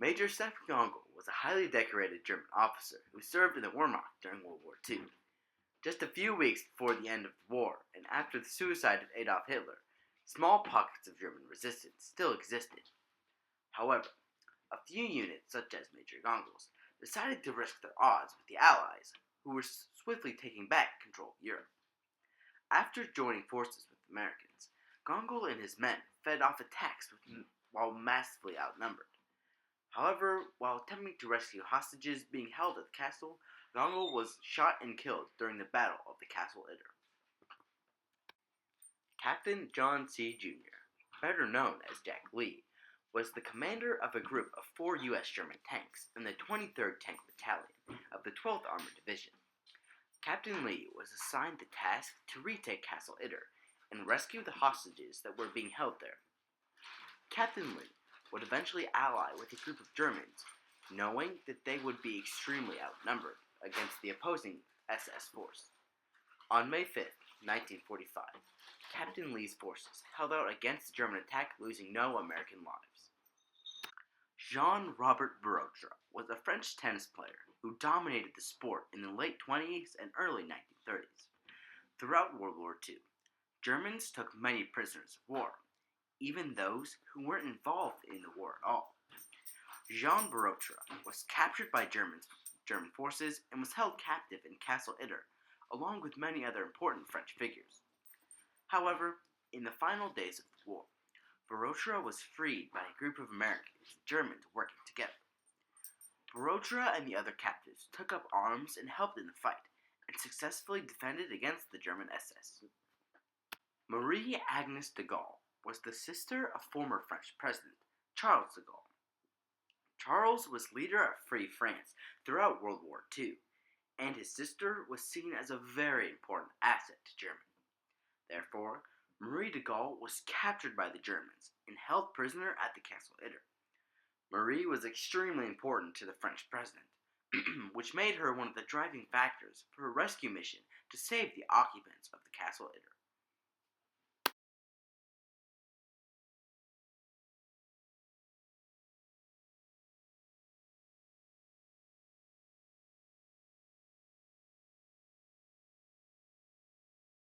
Major Stefan Gongol was a highly decorated German officer who served in the Wehrmacht during World War II. Just a few weeks before the end of the war, and after the suicide of Adolf Hitler, small pockets of German resistance still existed. However, a few units, such as Major Gongol's, decided to risk their odds with the Allies, who were swiftly taking back control of Europe. After joining forces with the Americans, Gongol and his men fed off attacks while massively outnumbered. However, while attempting to rescue hostages being held at the castle, Gongol was shot and killed during the Battle of the Castle Itter. Captain John C. Jr., better known as Jack Lee, was the commander of a group of 4 U.S. German tanks in the 23rd Tank Battalion of the 12th Armored Division. Captain Lee was assigned the task to retake Castle Itter and rescue the hostages that were being held there. Captain Lee would eventually ally with a group of Germans, knowing that they would be extremely outnumbered against the opposing SS force. On May 5, 1945, Captain Lee's forces held out against the German attack, losing no American lives. Jean-Robert Barotra was a French tennis player who dominated the sport in the late 20s and early 1930s. Throughout World War II, Germans took many prisoners of war, even those who weren't involved in the war at all. Jean Barotra was captured by German forces and was held captive in Castle Itter, along with many other important French figures. However, in the final days of the war, Barotra was freed by a group of Americans and Germans working together. Barotra and the other captives took up arms and helped in the fight, and successfully defended against the German SS. Marie Agnes de Gaulle was the sister of former French President Charles de Gaulle. Charles was leader of Free France throughout World War II, and his sister was seen as a very important asset to Germany. Therefore, Marie de Gaulle was captured by the Germans and held prisoner at the Castle Itter. Marie was extremely important to the French president, which made her one of the driving factors for a rescue mission to save the occupants of the Castle Itter.